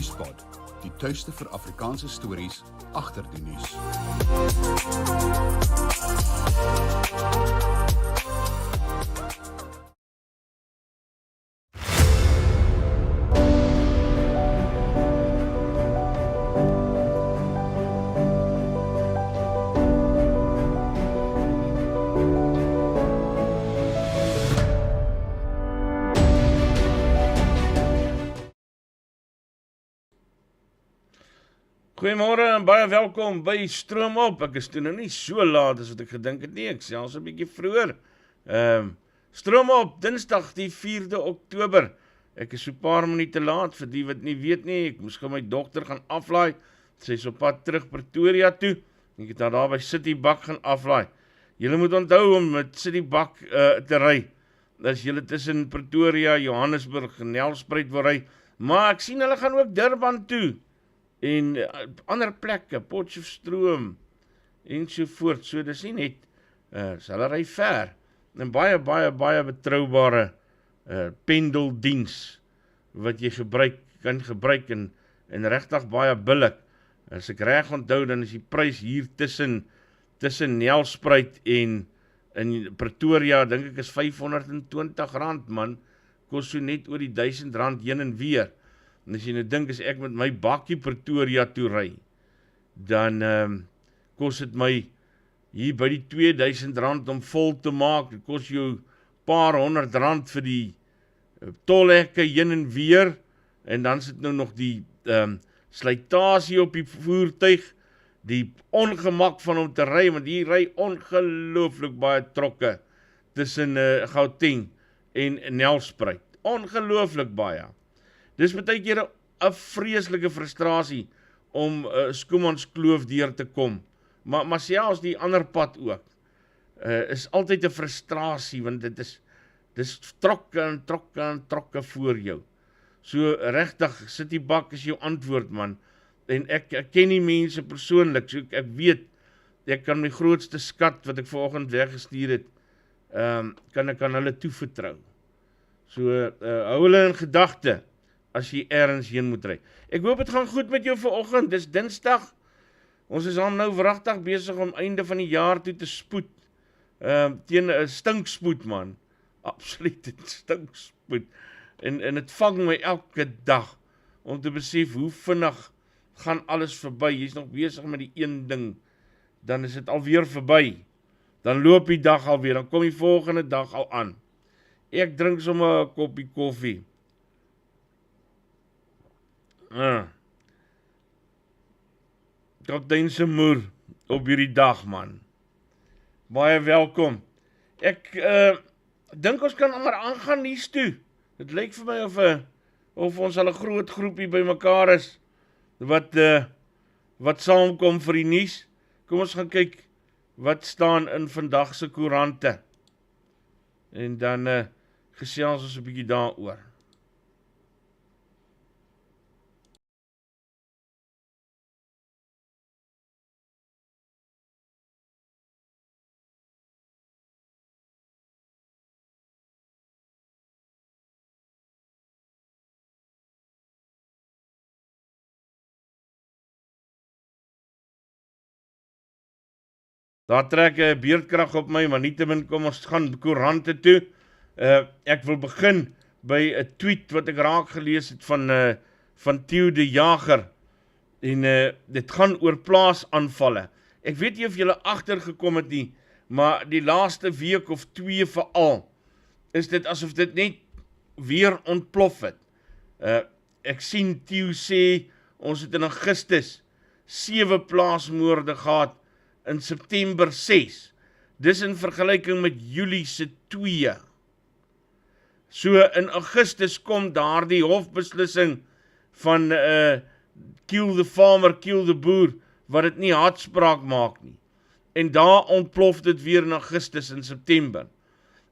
Nuuspod, die tuiste vir Afrikaanse stories agter die nuus. Goeiemôre en baie welkom by Stroomop. Ek is toe nou nie so laat as wat ek gedink het nie, ek selfs 'n bietjie vroeër. Stroomop, Dinsdag die 4de Oktober. Ek is so 'n paar minute laat, vir die wat nie weet nie, ek moes gou my dogter gaan aflaai. Sy is op pad terug Pretoria toe. Ek het haar daar by Citybak gaan aflaai. Julle moet onthou om met Citybak te ry. As julle tussen Pretoria, Johannesburg en Nelspruit wil ry, maar ek sien hulle gaan ook Durban toe. En ander plekke, Potchefstroom en sovoort, so dis nie net, hulle ry ver, en baie betroubare pendeldiens, wat jy kan gebruik, en regtig baie billik. As ek reg onthou, dan is die prys hier tussen Nelspruit en Pretoria, dink ek is R520 man, kos so net oor die R1000 heen en weer. En as jy nou dink, as ek met my bakkie Pretoria toe ry, dan kos dit my hier by die R2000 om vol te maak. Dit kos jou paar R100 vir die tolhekke heen en weer, en dan sit nou nog die slytasie op die voertuig, die ongemak van om te ry, want hier ry ongelooflik baie trokke tussen Gauteng en Nelspruit. Ongelooflik baie. Dis baie keer 'n vreeslike frustrasie om Schoemanskloof deur te kom, maar selfs die ander pad ook, is altyd 'n frustrasie, want dis trokke voor jou. So regtig, Citybak is jou antwoord man, en ek ken die mense persoonlik, so ek weet, ek kan my grootste skat wat ek vanoggend weggestuur het, kan ek aan hulle toevertrou. So hou hulle in gedagte, as jy ergens heen moet ry. Ek hoop het gaan goed met jou vanoggend, dis Dinsdag, ons is al nou wragtig besig om einde van die jaar toe te spoed, teen 'n stinkspoed man, absoluut 'n stinkspoed, en het vang my elke dag, om te besef hoe vinnig gaan alles verby, jy is nog besig met die een ding, dan is dit alweer verby, dan loop die dag alweer, dan kom die volgende dag al aan. Ek drink sommer 'n koppie koffie, Kapteinse moer op hierdie dag man. Baie welkom. Ek dink ons kan maar aangaan nuus toe. Dit lyk vir my of ons al 'n groot groepie by mekaar is wat saamkom vir die nuus. Kom ons gaan kyk wat staan in vandag se koerante. En dan gesels ons 'n bietjie daaroor. Daar trek 'n beerdkrag op my, maar nietemin kom ons gaan koerante toe. Ek wil begin by 'n tweet wat ek raak gelees het van Theo de Jager. En dit gaan oor plaasaanvalle. Ek weet nie of julle agtergekom het nie, maar die laaste week of 2 veral, is dit asof dit net weer ontplof het. Ek sien Theo sê, ons het in Augustus 7 plaasmoorde gehad, in September 6, dis in vergelyking met Julie se 2. So in Augustus kom daar die hofbeslissing van kill the farmer, kill the boer, wat dit nie hartspraak maak nie. En daar ontplof dit weer in Augustus en September.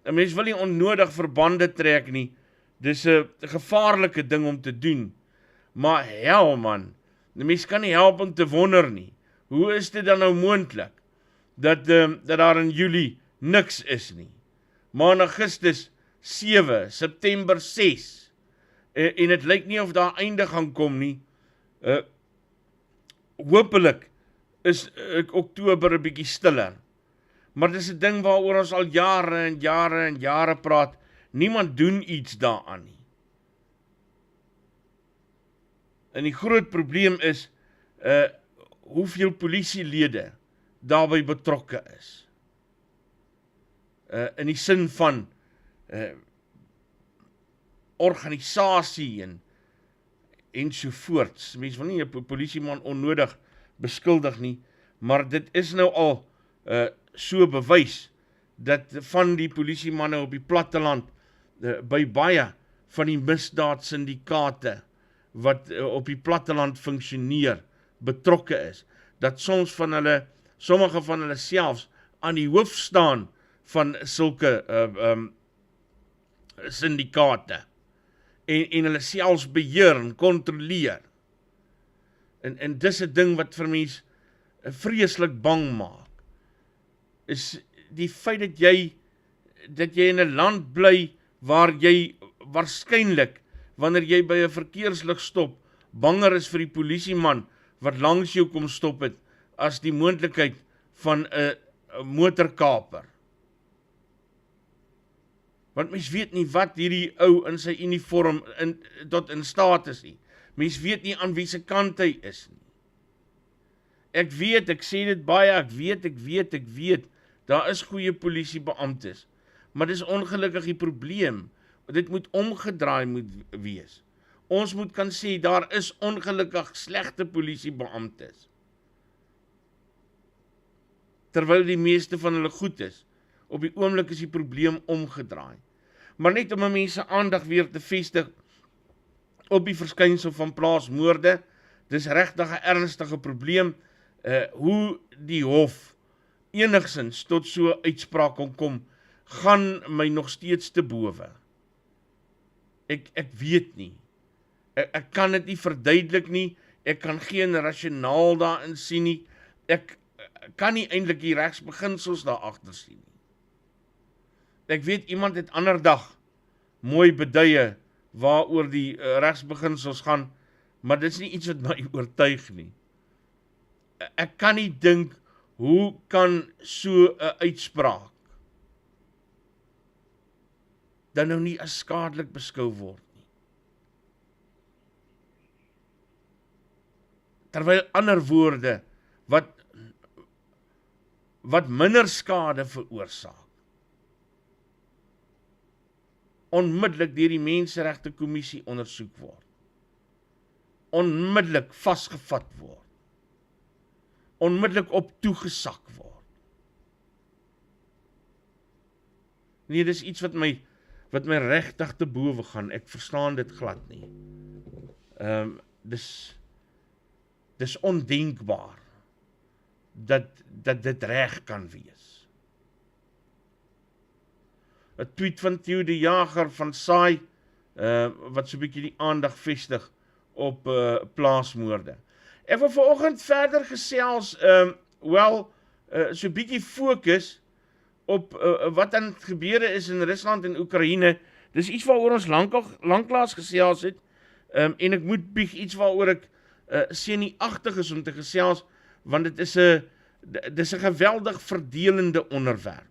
'n Mens wil nie onnodig verbande trek nie, dis 'n gevaarlike ding om te doen, maar hel man, die mens kan nie help om te wonder nie. Hoe is dit dan nou moontlik, dat daar in Julie niks is nie, maar in Augustus 7, September 6, en het lyk nie of daar einde gaan kom nie, Hopelik is Oktober 'n bietjie stiller. Maar dis 'n ding waaroor ons al jare en jare en jare praat. Niemand doen iets daaraan nie. En die groot probleem is, hoeveel polisielede daarbey betrokke is. In die sin van organisasie en sovoorts. Mens wil nie 'n polisieman onnodig beskuldig nie, maar dit is nou al so bewys, dat van die polisiemanne op die platteland, by baie van die misdaadsyndikaate, wat op die platteland funksioneer, betrokke is, dat sommige van hulle selfs aan die hoof staan van sulke syndikaate, en hulle selfs beheer en kontroleer. En dis 'n ding wat vir mens vreeslik bang maak, is die feit dat jy in 'n land bly, waar jy waarskynlik, wanneer jy by 'n verkeerslig stop, banger is vir die polisieman, wat langs jou kom stop het, as die moontlikheid van 'n motorkaper. Want mens weet nie wat hierdie ou in sy uniform tot in staat is nie. Mens weet nie aan wie se kant hy is nie. Ek sê dit baie, ek weet, daar is goeie polisiebeamptes, maar dis ongelukkig die probleem. Dit moet omgedraai wees. Ons moet kan sê, daar is ongelukkig slegte polisiebeamptes, terwyl die meeste van hulle goed is. Op die oomblik is die probleem omgedraai. Maar net om mense aandag weer te vestig op die verskynsel van plaasmoorde, dis regtig 'n ernstige probleem, hoe die hof enigsins tot so uitspraak kon kom, gaan my nog steeds te bowe. Ek weet nie. Ek kan dit nie verduidelik nie, ek kan geen rasionaal daarin sien nie, ek kan nie eintlik die regsbeginsels daar agter sien nie. Ek weet iemand het ander dag mooi beduie waaroor die regsbeginsels gaan, maar dit is nie iets wat my oortuig nie. Ek kan nie dink, hoe kan so 'n uitspraak dan nou nie as skadelik beskou word nie. Terwyl ander woorde wat minder skade veroorsaak, onmiddellik deur die Menseregte Kommissie ondersoek word, onmiddellik vasgevat word, onmiddellik op toegesak word. Nee, dis iets wat my regtig te bowe gaan, ek verstaan dit glad nie. Dis ondenkbaar, dat dit reg kan wees. 'n tweet van Theo de Jager van Saai, wat so 'n bietjie die aandag vestig op plaasmoorde. Ek wil vanoggend verder gesels, so 'n bietjie fokus op wat aan het gebeure is in Rusland en Oekraïne. Dis iets waaroor ons lanklaas gesels het, en ek moet bieg iets waaroor ek senuagtig is om te gesels, want dit is 'n geweldig verdelende onderwerp.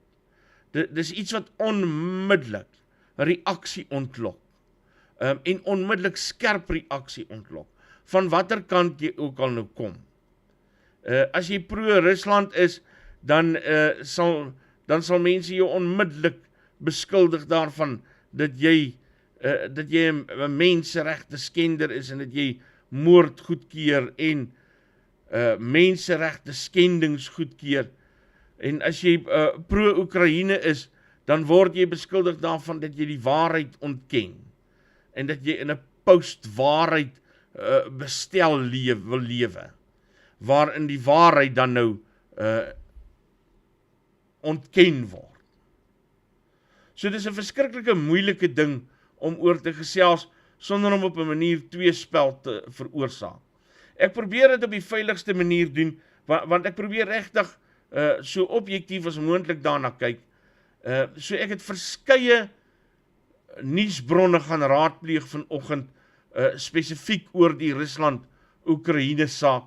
Dis iets wat onmiddellik reaksie ontlok, en onmiddellik skerp reaksie ontlok, van watter kant jy ook al nou kom. As jy pro-Rusland is, dan sal mense jou onmiddellik beskuldig daarvan, dat jy 'n menseregte skender is, en dat jy moord goedkeur, en menseregte skendings goedkeur. En as jy pro-Oekraïne is, dan word jy beskuldig daarvan dat jy die waarheid ontken, en dat jy in 'n post-waarheid bestel wil lewe, waarin die waarheid dan nou ontken word. So dis 'n verskriklike moeilike ding om oor te gesels, sonder om op 'n manier tweespel te veroorsaak. Ek probeer dit op die veiligste manier doen, want ek probeer regtig so objektief as moontlik daarna kyk. So ek het verskeie nuusbronne gaan raadpleeg vanoggend, spesifiek oor die Rusland Oekraïne saak,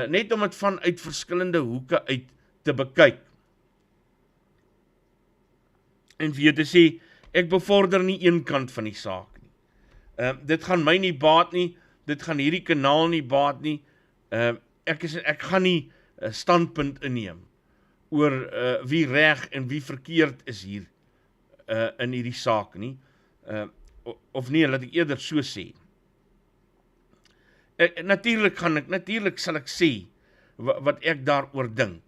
net om het vanuit verskillende hoeke uit te bekyk. En vir jou te sê, ek bevorder nie een kant van die saak nie. Dit gaan my nie baat nie, dit gaan hierdie kanaal nie baat nie, ek gaan nie standpunt inneem oor wie reg en wie verkeerd is hier in hierdie saak nie, of nee, laat ek eerder so sê. Natuurlijk sal ek sê wat ek daaroor dink,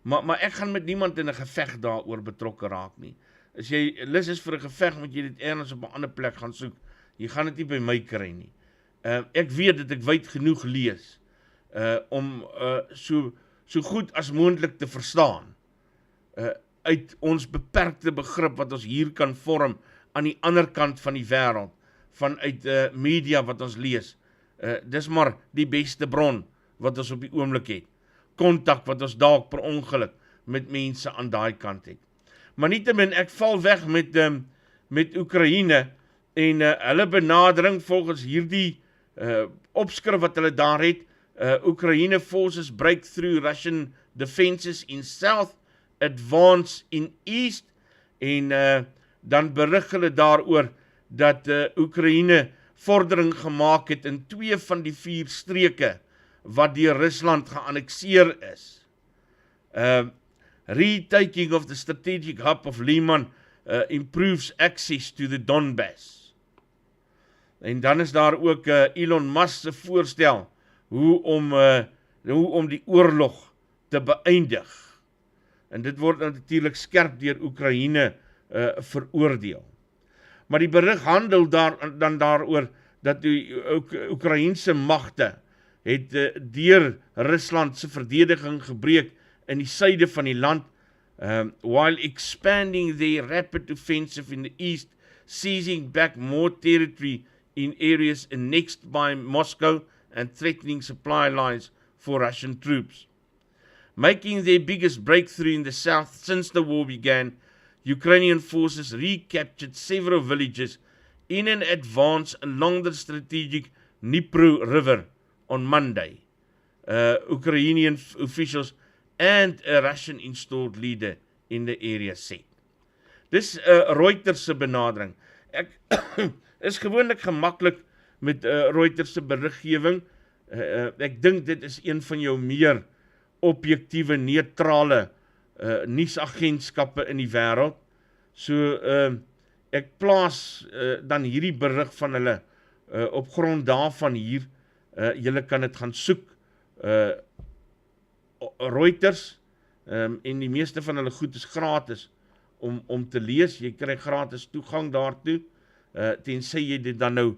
maar ek gaan met niemand in 'n geveg daaroor betrokke raak nie. As jy lus is vir 'n geveg, moet jy dit ergens op 'n ander plek gaan soek. Jy gaan dit nie by my kry nie. Ek weet dat ek wyd genoeg lees, om so goed as moontlik te verstaan, uit ons beperkte begrip wat ons hier kan vorm aan die ander kant van die wêreld, vanuit media wat ons lees. Dis maar die beste bron wat ons op die oomblik het. Kontak wat ons dalk per ongeluk met mense aan daai kant het. Maar nietemin, ek val weg met Oekraïne en hulle benadering volgens hierdie opskrif wat hulle daar het, Oekraïne forces break through Russian defenses in south, advance in east, en dan berig hulle daaroor dat Oekraïne vordering gemaak het in 2 van die 4 streke wat deur Rusland geannexeer is. Retaking of the strategic hub of Liman improves access to the Donbass. En dan is daar ook Elon Musk se voorstel hoe om die oorlog te beëindig. En dit word natuurlik skerp deur Oekraïne veroordeel. Maar die berig handel dan daaroor dat die Oekraïense magte het deur Rusland se verdediging gebreek in die suide van die land, while expanding their rapid offensive in the east, seizing back more territory in areas annexed by Moscow and threatening supply lines for Russian troops. Making their biggest breakthrough in the south since the war began, Ukrainian forces recaptured several villages in an advance along the strategic Dnipro River on Monday, Ukrainian officials and a Russian installed leader in the area said. Dis Reuters se benadering. Ek is gewoonlik gemaklik met Reuters se beriggewing. Ek dink dit is een van jou meer objektiewe, neutrale nuusagentskappe in die wêreld. So ek plaas dan hierdie berig van hulle op grond daarvan hier. Julle kan dit gaan soek. Reuters, en die meeste van hulle goed is gratis om te lees. Jy kry gratis toegang daartoe, tensy jy dit dan nou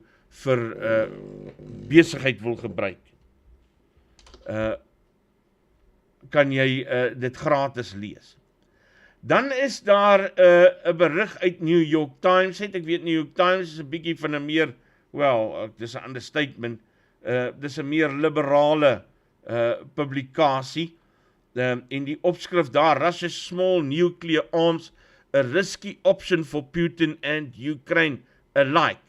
vir besigheid wil gebruik. Kan jy dit gratis lees. Dan is daar 'n berig uit New York Times. Ek weet New York Times is 'n bietjie van 'n meer, dis 'n understatement, dis 'n meer liberale publikasie. En die opskrif daar, Russia's small nuclear arms, a risky option for Putin and Ukraine alike.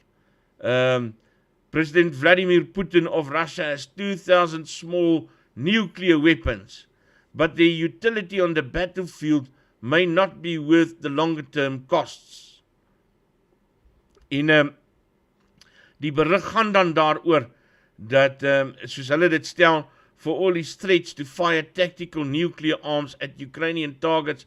President Vladimir Putin of Russia has 2,000 small nuclear weapons, but their utility on the battlefield may not be worth the longer-term costs. En die berig gaan dan daaroor dat, soos hulle dit stel, for all his threats to fire tactical nuclear arms at Ukrainian targets,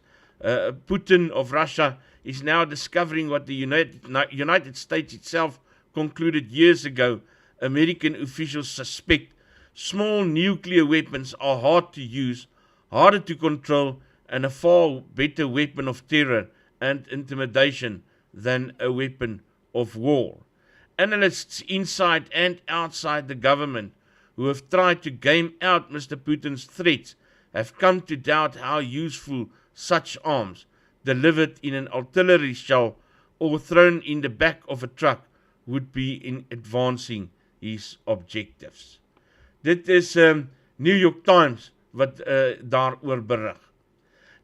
Putin of Russia is now discovering what the United States itself concluded years ago. American officials suspect small nuclear weapons are hard to use, harder to control, and a far better weapon of terror and intimidation than a weapon of war. Analysts inside and outside the government who have tried to game out Mr. Putin's threats have come to doubt how useful such arms, delivered in an artillery shell or thrown in the back of a truck, would be in advancing his objectives. Dit is New York Times wat daaroor berig.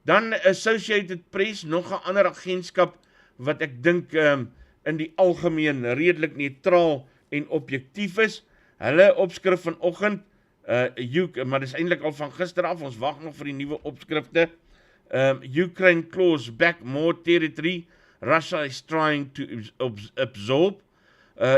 Dan Associated Press, nog 'n ander agentskap wat ek dink in die algemeen redelik neutraal en objektief is. Hulle opskrif vanoggend, maar dis eintlik al van gister af, ons wag nog vir die nuwe opskrifte. Ukraine claws back more territory, Russia is trying to absorb.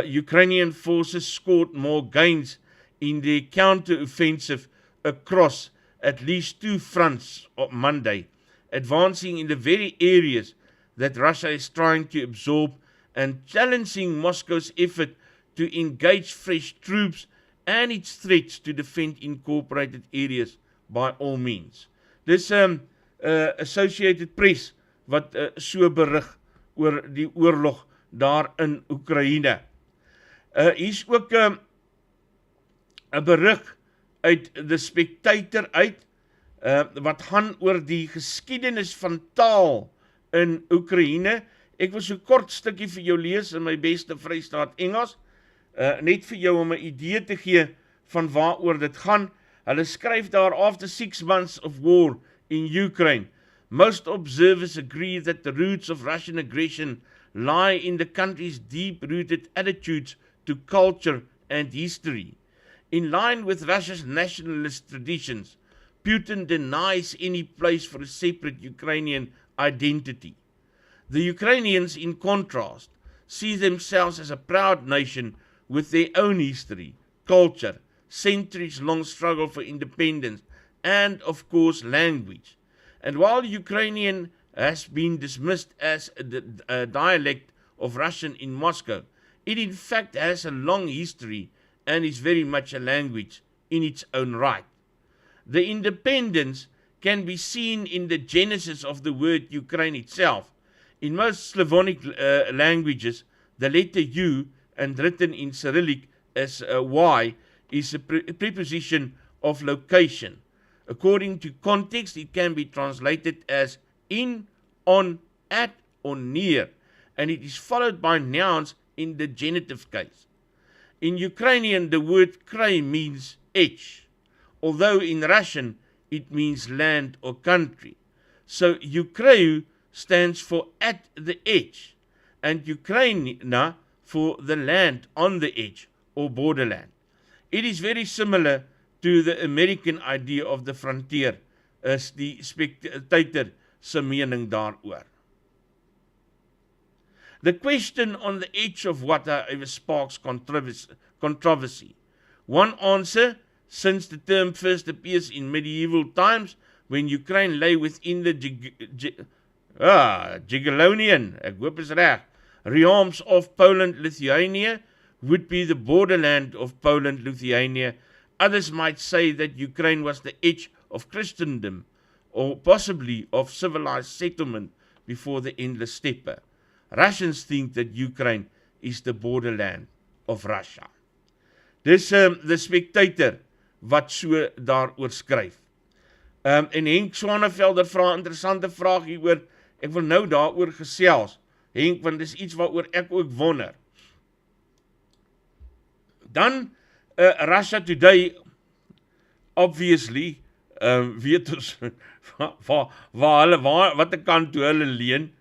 Ukrainian forces scored more gains in the counter-offensive across at least 2 fronts on Monday, advancing in the very areas that Russia is trying to absorb and challenging Moscow's effort to engage fresh troops and its threats to defend incorporated areas by all means. Dis Associated Press wat so berig oor die oorlog daar in Oekraïne. Hier's ook 'n berig uit The Spectator uit, wat gaan oor die geskiedenis van taal in Oekraïne. Ek wil so kort stukkie vir jou lees in my beste Vrystaat Engels, net vir jou om 'n idee te gee van waaroor dit gaan. Hulle skryf daar, after 6 months of war in Ukraine, most observers agree that the roots of Russian aggression lie in the country's deep-rooted attitudes to culture and history. In line with Russia's nationalist traditions, Putin denies any place for a separate Ukrainian identity. The Ukrainians, in contrast, see themselves as a proud nation with their own history, culture, centuries-long struggle for independence, and, of course, language. And while Ukrainian has been dismissed as a dialect of Russian in Moscow, it in fact has a long history and is very much a language in its own right. The independence can be seen in the genesis of the word Ukraine itself. In most Slavonic languages, the letter U, and written in Cyrillic as Y, is a preposition of location. According to context, it can be translated as in, on, at, or near, and it is followed by nouns in the genitive case. In Ukrainian, the word krai means edge, although in Russian it means land or country. So Ukraine stands for at the edge, and Ukraina for the land on the edge or borderland. It is very similar to the American idea of the frontier, is die Spectator se mening daaroor. The question on the edge of water sparks controversy. One answer, since the term first appears in medieval times, when Ukraine lay within the Jagiellonian, ek hoop is reg, realms of Poland-Lithuania, would be the borderland of Poland-Lithuania. Others might say that Ukraine was the edge of Christendom, or possibly of civilized settlement before the endless steppe. Russians think that Ukraine is the borderland of Russia. Dis the Spectator wat so daaroor skryf. En Henk Swanevelder vra 'n interessante vraag hieroor. Ek wil nou daaroor gesels. Henk, want dis iets waaroor ek ook wonder. Dan Russia Today, obviously, weet ons wat 'n kant toe hulle leen,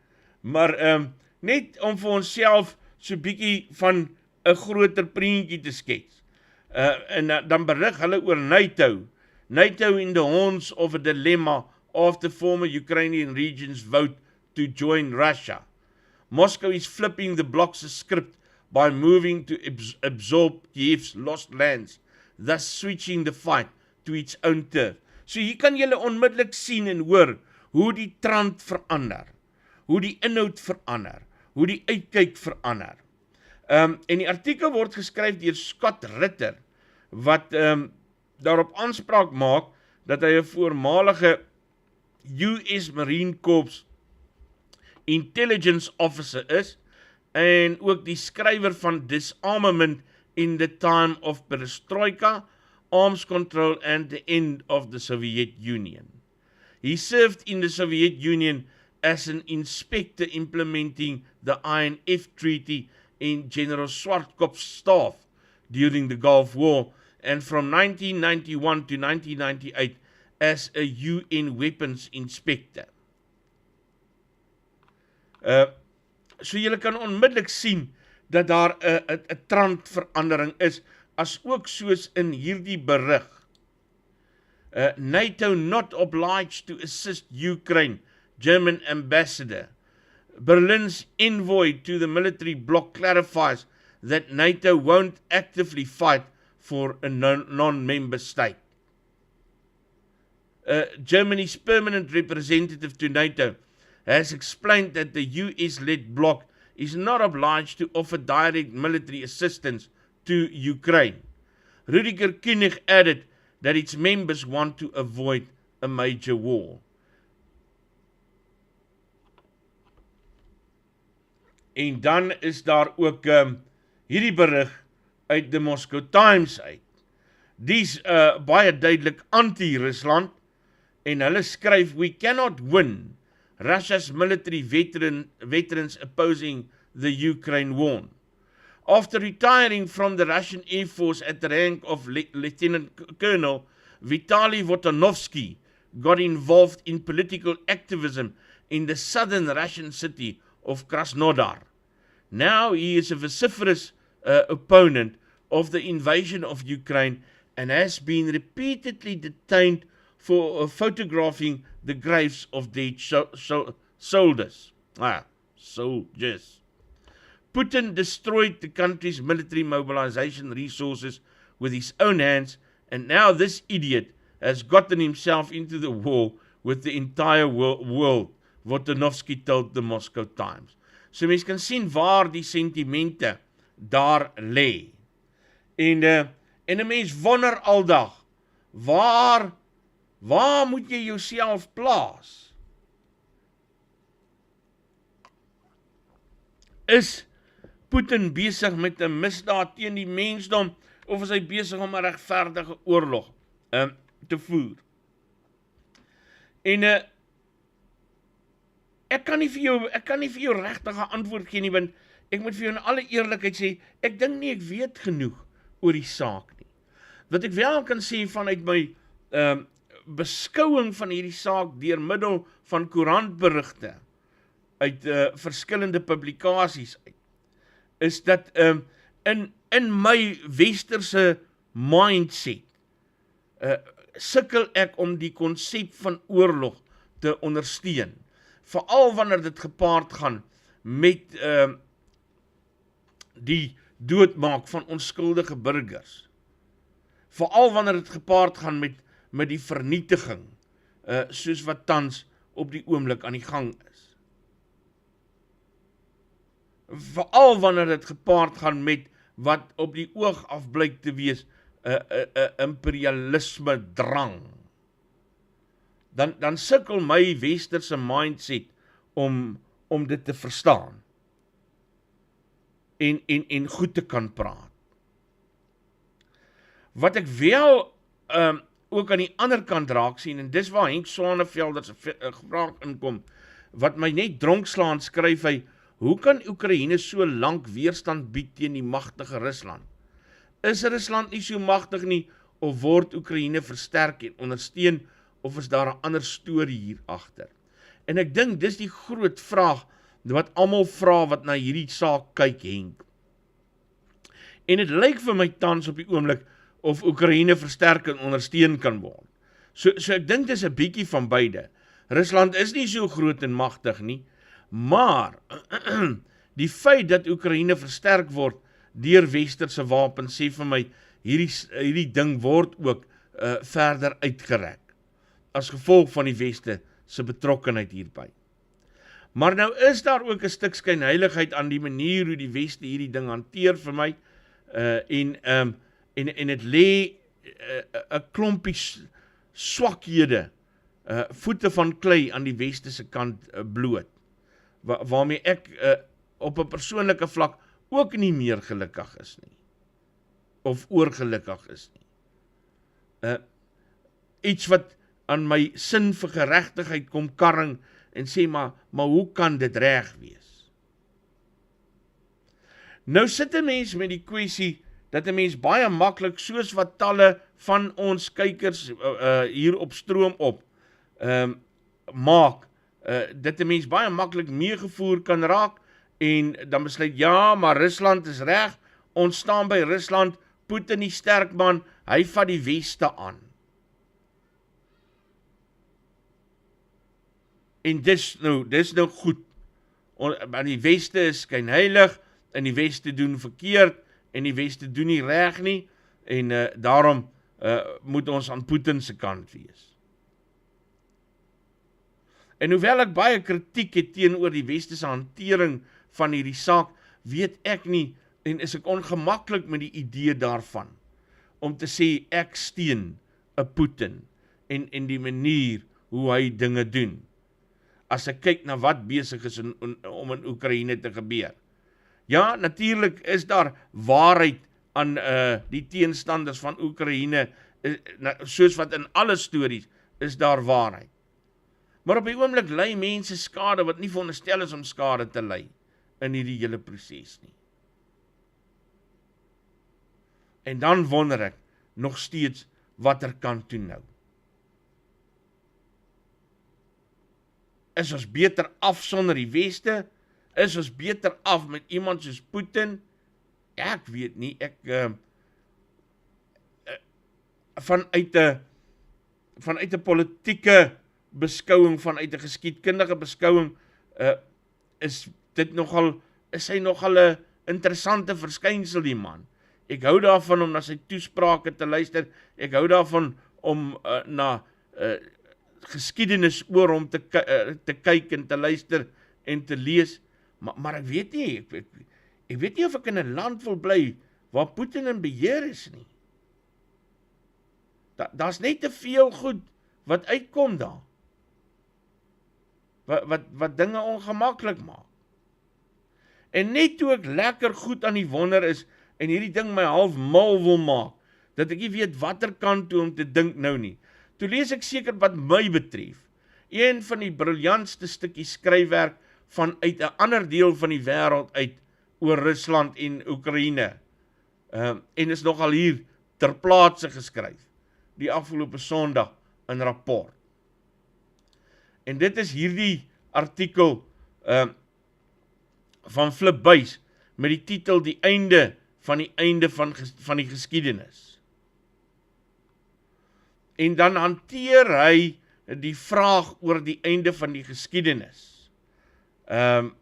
maar net om vir onsself so bietjie van 'n groter prentjie te skets. En dan berig hulle oor NATO. NATO in the horns of a dilemma after former Ukrainian regions vote to join Russia. Moscow is flipping the bloc's script by moving to absorb Kiev's lost lands, thus switching the fight to its own turf. So hier kan julle onmiddellik sien en hoor hoe die trant verander, hoe die inhoud verander, hoe die uitkyk verander. En die artikel word geskryf deur Scott Ritter, wat daarop aanspraak maak dat hy 'n voormalige US Marine Corps intelligence officer is, en ook die skrywer van Disarmament in the Time of Perestroika, Arms Control and the End of the Soviet Union. He served in the Soviet Union as an inspector implementing the INF Treaty in General Schwarzkopf's staff during the Gulf War, and from 1991 to 1998 as a UN weapons inspector. So julle kan onmiddellik sien dat daar 'n trendverandering is as ook soos in hierdie berig. NATO not obliged to assist Ukraine, German ambassador. Berlin's envoy to the military bloc clarifies that NATO won't actively fight for a non-member state. Germany's permanent representative to NATO has explained that the US-led bloc is not obliged to offer direct military assistance to Ukraine. Rudiger Koenig added that its members want to avoid a major war. En dan is daar ook hierdie berig uit die Moscow Times uit. Die is baie duidelik anti-Rusland en hulle skryf, "We cannot win. Russia's military veterans opposing the Ukraine war." After retiring from the Russian Air Force at the rank of Lieutenant Colonel, Vitaly Votanovsky got involved in political activism in the southern Russian city of Krasnodar. Now he is a vociferous opponent of the invasion of Ukraine and has been repeatedly detained for photographing the graves of dead soldiers. Soldiers. Putin destroyed the country's military mobilization resources with his own hands, and now this idiot has gotten himself into the war with the entire world, Votanovsky told the Moscow Times. So mens kan sien waar die sentimente daar lê. En 'n mens wonder aldag, waar moet jy jouself plaas? Is Putin besig met 'n misdaad teen die mensdom, of is hy besig om 'n regverdige oorlog te voer? En ek kan nie vir jou regtige antwoord gee nie, want ek moet vir jou in alle eerlikheid sê, ek dink nie ek weet genoeg oor die saak nie. Wat ek wel kan sê vanuit my beskouing van hierdie saak deur middel van koerantberigte uit verskillende publikasies uit, is dat in my westerse mindset sukkel ek om die konsep van oorlog te ondersteun, veral wanneer dit gepaard gaan met die doodmaak van onskuldige burgers, veral wanneer dit gepaard gaan met die vernietiging, soos wat tans op die oomblik aan die gang is. Veral wanneer dit gepaard gaan met wat op die oog af blyk te wees, imperialisme drang. Dan sukkel my westerse mindset om dit te verstaan. En goed te kan praat. Wat ek wel ook aan die ander kant raak sien, en dis waar Henk Swanevelder se vraag inkom, wat my net dronk slaan, skryf hy, hoe kan Oekraïne so lank weerstand bied teen die magtige Rusland? Is Rusland nie so magtig nie, of word Oekraïne versterk en ondersteun, of is daar 'n ander storie hier agter? En ek dink dis die groot vraag wat almal vra wat na hierdie saak kyk, Henk. En dit lyk vir my tans op die oomblik of Oekraïne versterk en ondersteun kan word. So ek dink dis 'n bietjie van beide. Rusland is nie so groot en magtig nie, maar die feit dat Oekraïne versterk word deur westerse wapens sê vir my, hierdie ding word ook verder uitgerek, as gevolg van die weste se betrokkenheid hierby. Maar nou is daar ook 'n stuk skynheiligheid aan die manier hoe die weste hierdie ding hanteer vir my, en dit lê 'n klompie swakhede, voete van klei aan die weste se kant bloot, waarmee ek op 'n persoonlike vlak ook nie meer gelukkig is nie, of oorgelukkig is nie. Iets wat aan my sin vir geregtigheid kom karring, en sê, maar hoe kan dit reg wees? Nou sit 'n mens met die kwessie, dat 'n mens baie maklik, soos wat talle van ons kykers hier op Stroomop maak, dat 'n mens baie maklik meegevoer kan raak, en dan besluit, ja, maar Rusland is reg, ons staan by Rusland, Putin die sterk man, hy vat die weste aan. En dis nou goed. Maar die weste is skynheilig, en die weste doen verkeerd, en die weste doen nie reg nie, en daarom moet ons aan Putin se kant wees. En hoewel ek baie kritiek het teenoor die weste se hantering van hierdie saak, weet ek nie, en is ek ongemaklik met die idee daarvan, om te sê ek steun 'n Putin, en die manier hoe hy dinge doen, as ek kyk na wat besig is om in Oekraïne te gebeur. Ja, natuurlik is daar waarheid aan die teenstanders van Oekraïne, soos wat in alle stories is daar waarheid. Maar op die oomblik ly mense skade wat nie veronderstel is om skade te ly in hierdie hele proses nie. En dan wonder ek nog steeds watter kant toe nou. Is ons beter af sonder die weste? Is ons beter af met iemand soos Putin? Ek weet nie, vanuit 'n politieke beskouing, vanuit 'n geskiedkundige beskouing, is hy nogal 'n interessante verskynsel, die man. Ek hou daarvan om na sy toesprake te luister, ek hou daarvan om na geskiedenis oor hom te kyk en te luister en te lees, maar ek weet nie, ek weet nie of ek in 'n land wil bly waar Putin in beheer is nie. Daar's net te veel goed wat uitkom daar, wat dinge ongemaklik maak. En net toe ek lekker goed aan die wonder is, en hierdie ding my half mal wil maak, dat ek nie weet watter kant toe om te dink nou nie, toe lees ek seker wat my betref, een van die briljantste stukkies skryfwerk vanuit 'n ander deel van die wêreld uit, oor Rusland en Oekraïne, en is nogal hier ter plaatse geskryf, die afgelope Sondag in rapport. En dit is hierdie artikel van Flip Buys, met die titel Die einde van die geskiedenis. En dan hanteer hy die vraag oor die einde van die geskiedenis. En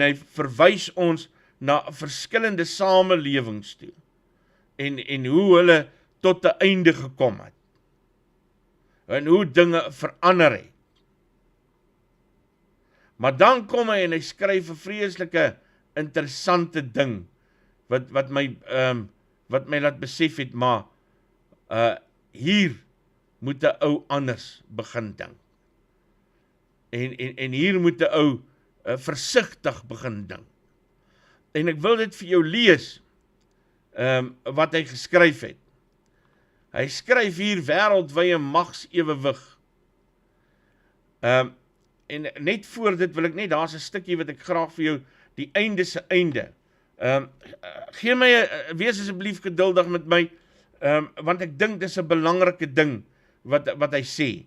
hy verwys ons na verskillende samelewings toe, en hoe hulle tot 'n einde gekom het, en hoe dinge verander het. Maar dan kom hy en hy skryf 'n vreeslike interessante ding, wat my laat besef het, maar hier moet 'n ou anders begin dink. En hier moet 'n ou versigtig begin dink. En ek wil dit vir jou lees, wat hy geskryf het. Hy skryf hier wêreldwye magsewewig. En net voor dit wil ek net, daar's 'n stukkie wat ek graag vir jou, die einde se einde. Wees asseblief geduldig met my, want ek dink dis 'n belangrike ding wat hy sê.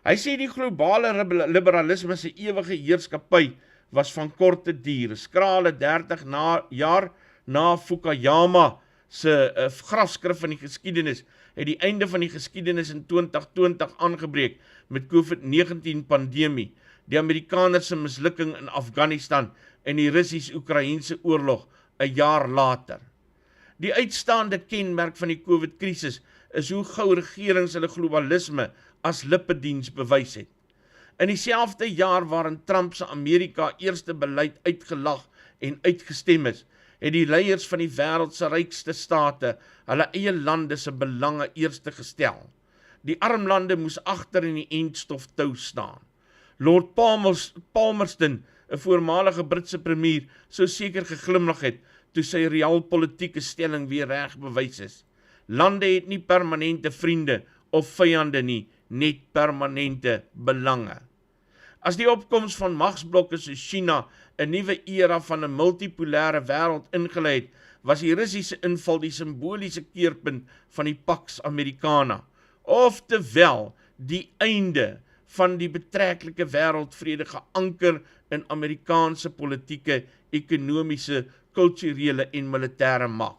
Hy sê die globale liberalisme se ewige heerskappy was van korte duur. 'n Skrale 30 jaar na Fukuyama se grafskrif van die geskiedenis, het die einde van die geskiedenis in 2020 aangebreek met COVID-19 pandemie, die Amerikaners se mislukking in Afghanistan en die Russies-Oekraïense oorlog 'n jaar later. Die uitstaande kenmerk van die COVID-krisis is hoe gou regerings hulle globalisme as lippediens bewys het. In dieselfde jaar waarin Trump se Amerika eerste beleid uitgelag en uitgestem is, het die leiers van die wêreld se rykste state hulle eie lande se belange eerste gestel. Die arm lande moes agter in die entstoftou staan. Lord Palmerston, 'n voormalige Britse premier, sou seker geglimlag het toe sy realpolitieke stelling weer reg bewys is. Lande het nie permanente vriende of vyande nie, net permanente belange. As die opkoms van magsblokke soos China 'n nuwe era van 'n multipolêre wêreld ingelei het, was die Russiese inval die simboliese keerpunt van die Pax Americana, oftewel die einde van die betreklike wêreldvrede geanker in Amerikaanse politieke, ekonomiese, kulturele en militêre mag.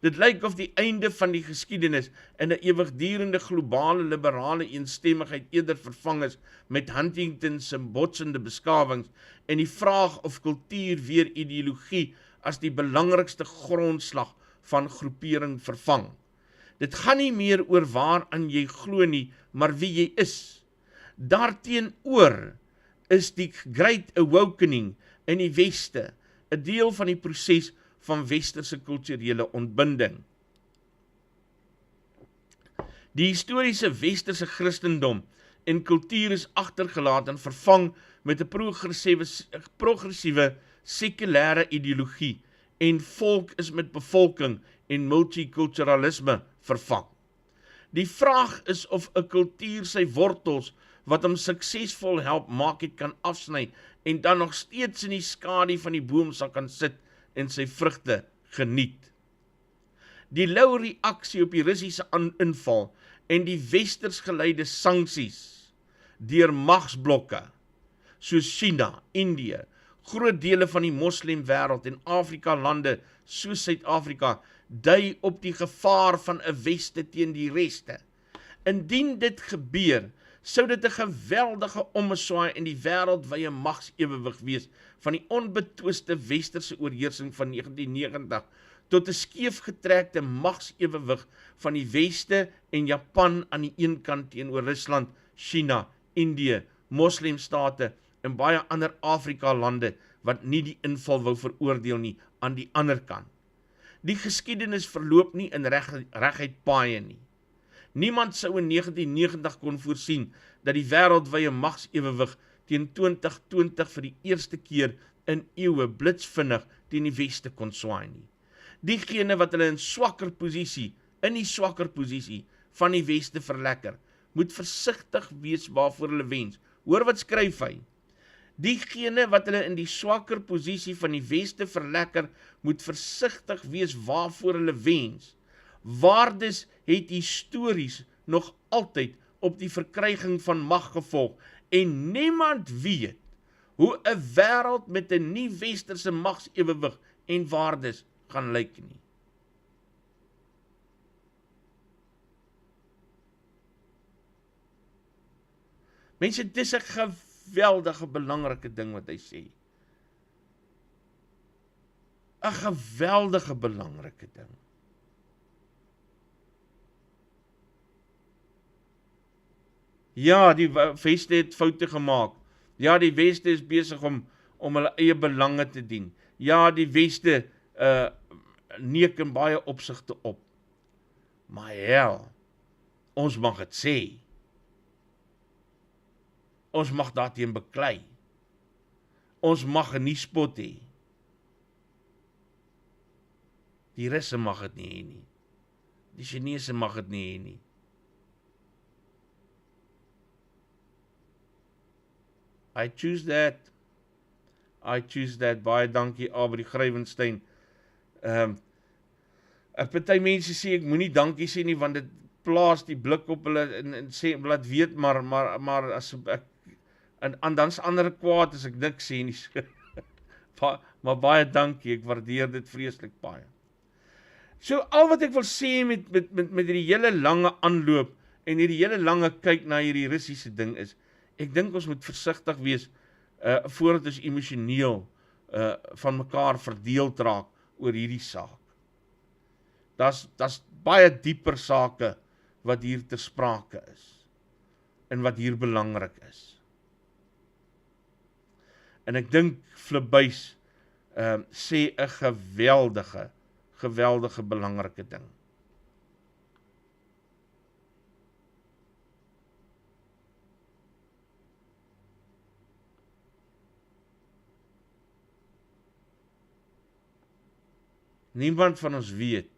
Dit lyk of die einde van die geskiedenis in 'n ewigdurende globale liberale eensstemmigheid eerder vervang is met Huntington se botsende beskawings en die vraag of kultuur weer ideologie as die belangrikste grondslag van groepering vervang. Dit gaan nie meer oor waaraan jy glo nie, maar wie jy is. Daarteenoor is die Great Awakening in die Weste 'n deel van die proses van westerse kulturele ontbinding. Die historiese westerse Christendom en kultuur is agtergelaat en vervang met 'n progressiewe sekulêre ideologie en volk is met bevolking en multikulturalisme vervang. Die vraag is of 'n kultuur sy wortels wat hom suksesvol help maak het kan afsny en dan nog steeds in die skadu van die boom sal kan sit en sy vrugte geniet. Die lou reaksie op die Russiese inval en die westers geleide sanksies deur magsblokke soos China, Indië, groot dele van die moslimwêreld en Afrika lande soos Suid-Afrika dui op die gevaar van 'n weste teen die reste. Indien dit gebeur, sou dit 'n geweldige ommeswaai in die wêreldwye magsewewig wees van die onbetwiste westerse oorheersing van 1990 tot 'n skeefgetrekte magsewewig van die Weste en Japan aan die een kant teenoor Rusland, China, Indië, moslimstate en baie ander Afrika lande wat nie die inval wou veroordeel nie aan die ander kant. Die geskiedenis verloop nie in reguit paaie nie. Niemand sou in 1990 kon voorsien dat die wêreldwye magsewewig teen 2020 vir die eerste keer in eeue blitsvinnig teen die Weste kon swaai nie. Diegene wat hulle in die swakker posisie van die Weste verlekker, moet versigtig wees waarvoor hulle wens. Hoor wat skryf hy? Diegene wat hulle in die swakker posisie van die Weste verlekker, moet versigtig wees waarvoor hulle wens. Waardes het histories nog altyd op die verkryging van mag gevolg en niemand weet hoe 'n wêreld met 'n nie westerse magsewewig en waardes gaan lyk nie. Mense, dit is 'n geweldige belangrike ding wat hy sê. 'n geweldige belangrike ding. Ja, die Weste het foute gemaak. Ja, die Weste is besig om hulle eie belange te dien. Ja, die Weste neek in baie opsigte op. Maar hel, ons mag het sê. Ons mag daarteen beklei. Ons mag 'n Nuuspod hê. Die Russe mag het nie hê nie. Die Chinese mag het nie hê nie. I choose that. Baie dankie, Abri Grywenstein. Party mense sê ek moenie dankie sê nie, want dit plaas die blik op hulle en sê, laat weet, maar as ek, en dan's ander kwaad as ek niks sê nie. Maar baie dankie, ek waardeer dit vreeslik baie. So al wat ek wil sê met hierdie hele lange aanloop en hierdie hele lange kyk na hierdie Russiese ding is, ek dink ons moet versigtig wees voordat ons emosioneel van mekaar verdeeld raak oor hierdie saak. Daar's baie dieper sake wat hier ter sprake is en wat hier belangrik is. En ek dink Flibuys sê 'n geweldige belangrike ding. Niemand van ons weet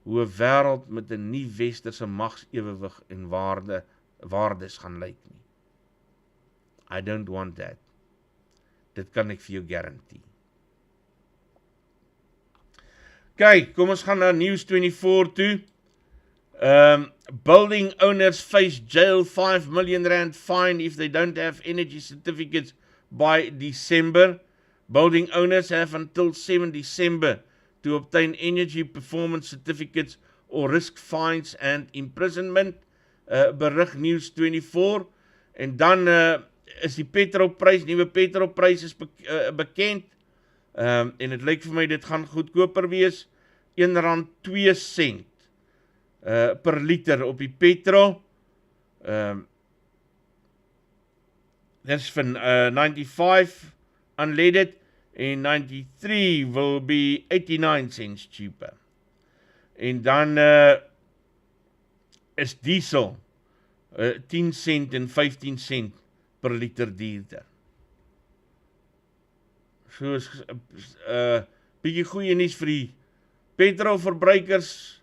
hoe 'n wêreld met 'n nie westerse magsewewig en waardes gaan lyk nie. I don't want that. Dit kan ek vir jou guarantee. Kyk, kom ons gaan na News24 toe. Building owners face jail R5 million fine if they don't have energy certificates by December. Building owners have until 7 December to obtain energy performance certificates or risk fines and imprisonment, berig Nuus24, en dan is die petrolprys, nuwe petrolprys is bekend, en het lyk vir my dit gaan goedkoper wees, R1.02 per liter op die petrol, dis van 95 unleaded, en 93 will be 89 cents cheaper. En dan is diesel 10 cent en 15 cent per liter duurder. So is bietjie goeie nuus vir die petrolverbruikers,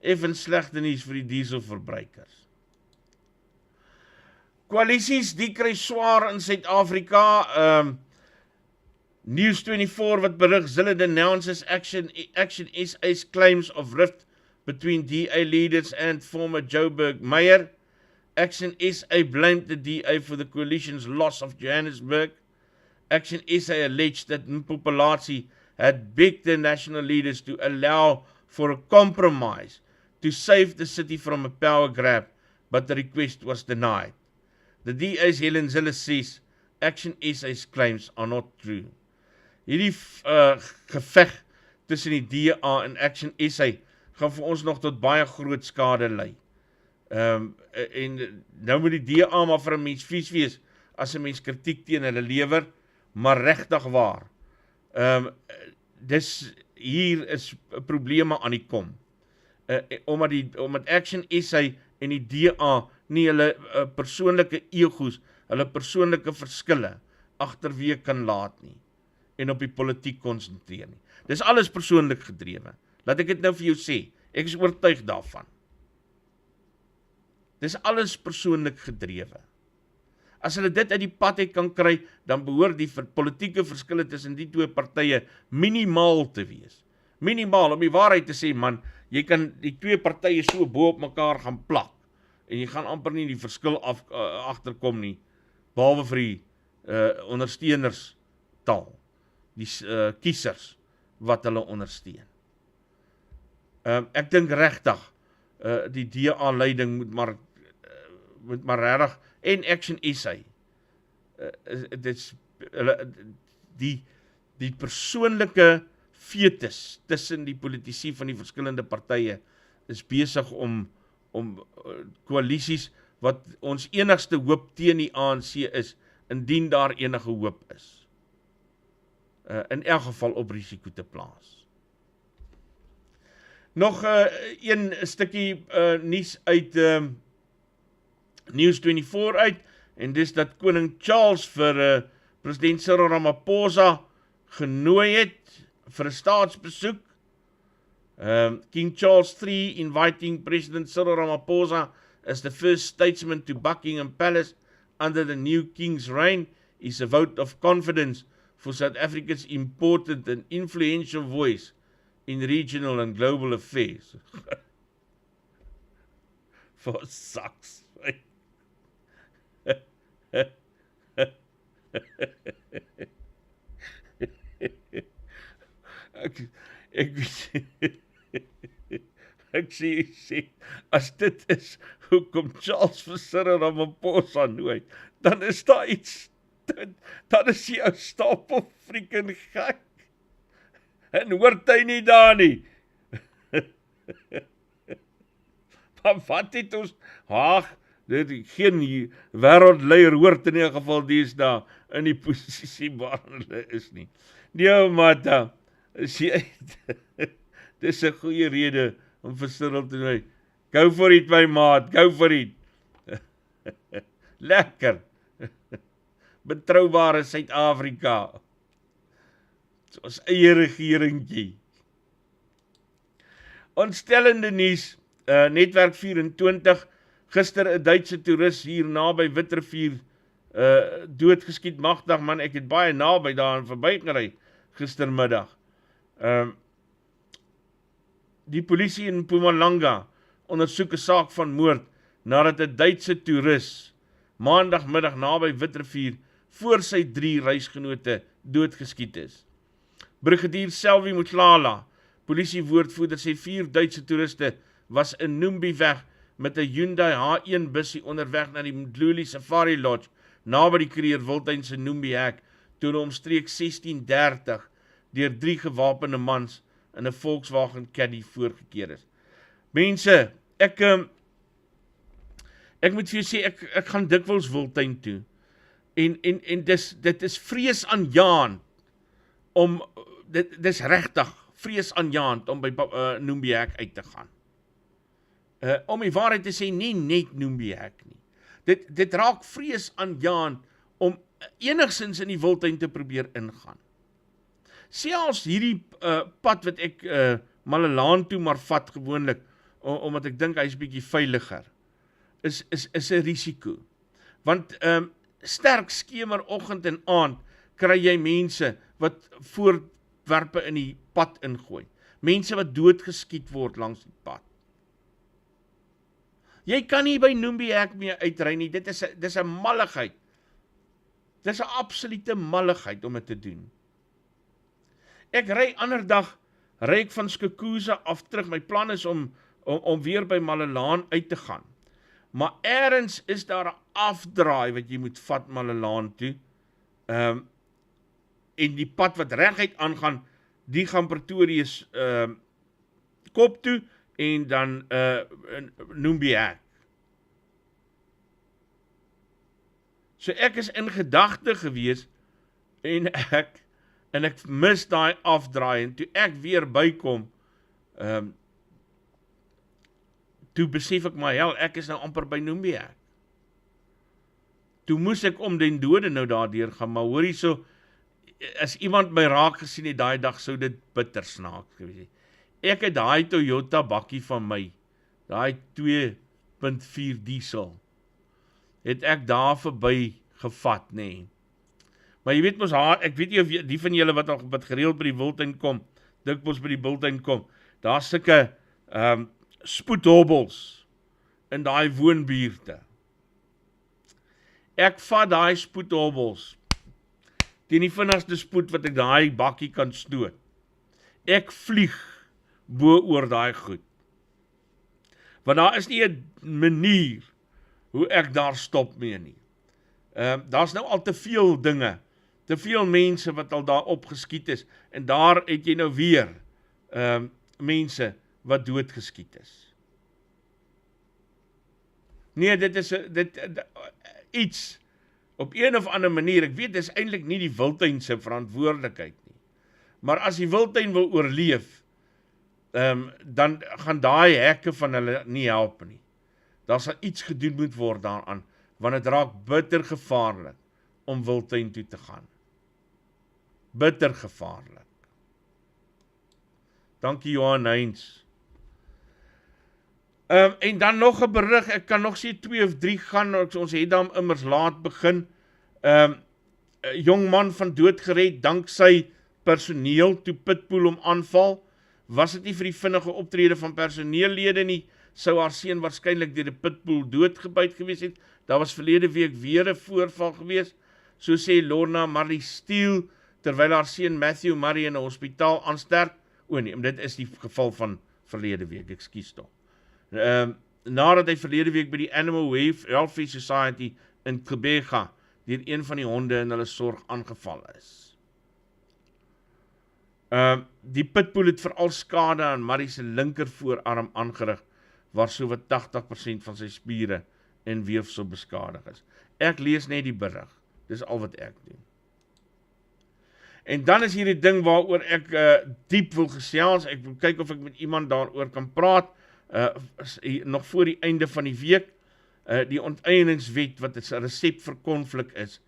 effen slegte nuus vir die dieselverbruikers. Koalisies, die kry swaar in Suid-Afrika, Nuus24 wat berig, Zille denounces Action SA's claims of rift between DA leaders and former Joburg mayor. Action SA blamed the DA for the coalition's loss of Johannesburg. Action SA alleged that Mpopolazi had begged the national leaders to allow for a compromise to save the city from a power grab, but the request was denied. The DA's Helen Zille says Action SA's claims are not true. Hierdie geveg tussen die DA en Action SA gaan vir ons nog tot baie groot skade lei. En nou moet die DA maar vir 'n mens vies wees as 'n mens kritiek teen hulle lewer, maar regtig waar. Hier is probleme aan die kom. Omdat Action SA en die DA nie hulle persoonlike egos, hulle persoonlike verskille agterweë kan laat nie en op die politiek konsentreer nie. Dis alles persoonlik gedrewe. Laat ek dit nou vir jou sê, ek is oortuig daarvan. Dis alles persoonlik gedrewe. As hulle dit uit die pad uit kan kry, dan behoort die politieke verskille tussen die twee partye minimaal te wees. Minimaal, om die waarheid te sê, man, jy kan die twee partye so bo op mekaar gaan plak, en jy gaan amper nie die verskil agterkom nie, behalwe vir die ondersteuners taal, die kiesers wat hulle ondersteun. Ek dink regtig, die DA-leiding moet maar regtig, en Action SA, die persoonlike fetus tussen die politici van die verskillende partye is besig om koalisies wat ons enigste hoop teen die ANC is, indien daar enige hoop is. In elk geval op risiko te plaas. Nog een stukkie nuus uit Nuus24 uit, en dis dat koning Charles vir president Cyril Ramaphosa genooi het vir 'n staatsbesoek. King Charles III inviting President Cyril Ramaphosa as the first statesman to Buckingham Palace under the new king's reign is a vote of confidence for South Africa's important and influential voice in regional and global affairs. For sucks. Ek sê, as dit is hoekom Charles vir Cyril Ramaphosa nooi, dan is daar iets, dan is hy 'n stapel freaking gek. En hoort hy nie daar nie. Maar wat het ons, geen wêreldleier hoort in 'n geval deesdae in die posisie waar hulle is nie. Nee, maar dis 'n goeie rede om vir Cyril te nooi. Go for it, my maat, go for it. Lekker. Betroubare Suid-Afrika. Ons eie regeringkie. Ontstellende nuus, Netwerk 24, gister 'n Duitse toerist hier naby Witrivier doodgeskiet. Magdag man, ek het baie naby daaraan verbygery gistermiddag. Die polisie in Mpumalanga ondersoek 'n saak van moord nadat 'n Duitse toerist maandagmiddag naby Witrivier voor sy 3 reisgenote doodgeskiet is. Brigadier Selvi Mutlala, Polisiewoordvoerder sê 4 Duitse toeriste was in Noembi weg met 'n Hyundai H1 bussie onderweg na die Mdluli Safari Lodge, naby die Kruger Wildtuin se Noembi hek, toe hulle omstreeks 16:30 deur 3 gewapende mans in 'n Volkswagen Caddy voorgekeer is. Mense, ek moet vir jou sê, ek gaan dikwels Wildtuin toe, en dit is vreesaanjaend om, dis regtig vreesaanjaend om by Noembi hek uit te gaan. Om die waarheid te sê, nie net Noembi hek nie. Dit raak vreesaanjaend om enigsins in die Wildtuin te probeer ingaan. Selfs hierdie pad wat ek Malelaan toe maar vat gewoonlik, omdat ek dink hy is bietjie veiliger, is 'n risiko. Want sterk skemeroggend en aand kry jy mense wat voorwerpe in die pad ingooi. Mense wat doodgeskiet word langs die pad. Jy kan nie by Noembi hek meer uitry nie, dis 'n malligheid. Dis 'n absolute malligheid om dit te doen. Ek ry ander dag, ry ek van Skukuza af terug, my plan is om weer by Malelaan uit te gaan. Maar ergens is daar 'n afdraai wat jy moet vat Malelaan toe, en die pad wat reguit aangaan, die gaan Pretorius kop toe, en dan Noembi hek. So ek is in gedagte gewees, en ek mis daai afdraai, en toe ek weer bykom, toe besef ek maar, ek is nou amper by Noembi hek. Toe moes ek om den dode nou daardeur gaan, maar hoor hierso, as iemand my raak gesien het daai dag, sou dit bitter snaaks gewees het. Ek het daai Toyota bakkie van my, daai 2.4 diesel, het ek daar verby gevat, nee. Maar jy weet mos, ek weet nie of die van julle wat gereeld by die Wildtuin kom, dikwels by die Wildtuin kom, daar sulke spoedhobbels in daai woonbuurte. Ek vat daai spoedhobbels teen die vinnigste spoed wat ek daai bakkie kan stoot. Ek vlieg bo oor daai goed. Want daar is nie 'n manier hoe ek daar stop mee nie. Daar's nou al te veel dinge, te veel mense wat al daar opgeskiet is, en daar het jy nou weer mense wat doodgeskiet is. Nee, dit is iets, op een of ander manier, ek weet, dit is eintlik nie die Wildtuin se verantwoordelikheid nie. Maar as die Wildtuin wil oorleef, dan gaan daai hekke van hulle nie help nie. Daar sal iets gedoen moet word daaraan, want dit raak bitter gevaarlik om Wildtuin toe te gaan. Bitter gevaarlik. Dankie Johan Heinz. En dan nog 'n berig, ek kan nog sê 2 of 3 gaan, ons het dan immers laat begin. 'n Jong man van dood gered, danksy personeel, toe pitbull hom aanval. Was dit nie vir die vinnige optrede van personeellede nie, sou haar seun waarskynlik deur 'n pitbull doodgebyt gewees het. Daar was verlede week weer 'n voorval gewees, so sê Lorna Marie Steele, terwyl haar seun Matthew Murray in 'n hospitaal aansterk. Nee, dit is die geval van verlede week, ekskuus tog. Nadat hy verlede week by die Animal Welfare Society in Quebec deur een van die honde in hulle sorg aangeval is. Die pitbull het veral skade aan Murray se linker voorarm aangerig, waar sowat 80% van sy spiere en weefsel beskadig is. Ek lees net die berig, dis al wat ek doen. En dan is hier die ding waaroor ek diep wil gesels, ek wil kyk of ek met iemand daaroor kan praat, nog voor die einde van die week, die Onteieningswet wat 'n resep vir konflik is,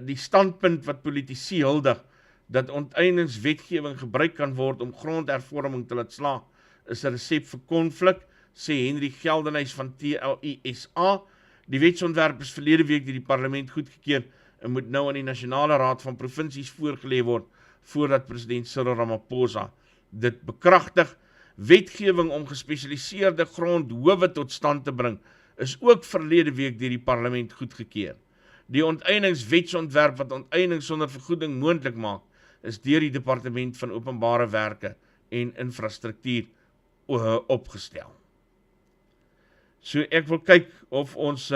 die standpunt wat politici huldig, dat onteieningswetgewing gebruik kan word om grondhervorming te laat slaag, is 'n resep vir konflik, sê Henry Geldenhuys van TLISA. Die wetsontwerp is verlede week deur die parlement goedgekeur en moet nou aan die Nasionale Raad van Provinsies voorgelê word, voordat president Cyril Ramaphosa dit bekragtig. Wetgewing om gespesialiseerde grondhowe tot stand te bring, is ook verlede week deur die parlement goedgekeur. Die onteieningswetsontwerp wat onteiening sonder vergoeding moontlik maak, is deur die Departement van Openbare Werke en infrastruktuur opgestel. So ek wil kyk of ons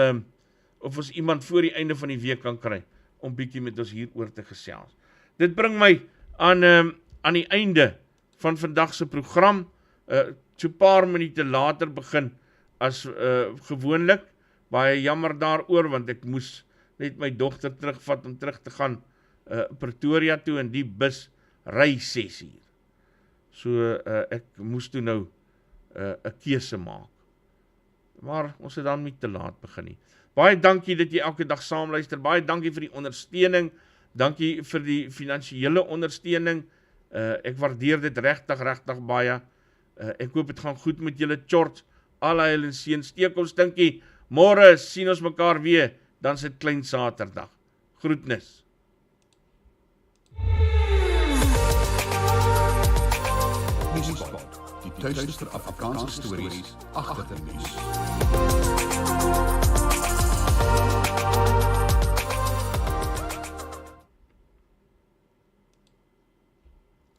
iemand voor die einde van die week kan kry, om bietjie met ons hieroor te gesels. Dit bring my aan die einde van vandag se program, so paar minute later begin as gewoonlik, baie jammer daaroor, want ek moes net my dogter terugvat om terug te gaan Pretoria toe, en die bus ry 6 uur. So ek moes toe nou 'n keuse maak. Maar ons het dan nie te laat begin nie. Baie dankie dat jy elke dag saamluister, baie dankie vir die ondersteuning, dankie vir die finansiële ondersteuning, ek waardeer dit regtig baie, ek hoop dit gaan goed met julle tjort, al heil en seën, steek ons dinkie, môre sien ons mekaar weer, dan is dit klein Saterdag. Groetnis. Nuuspod, die tuiste vir Afrikaanse stories agter die nuus.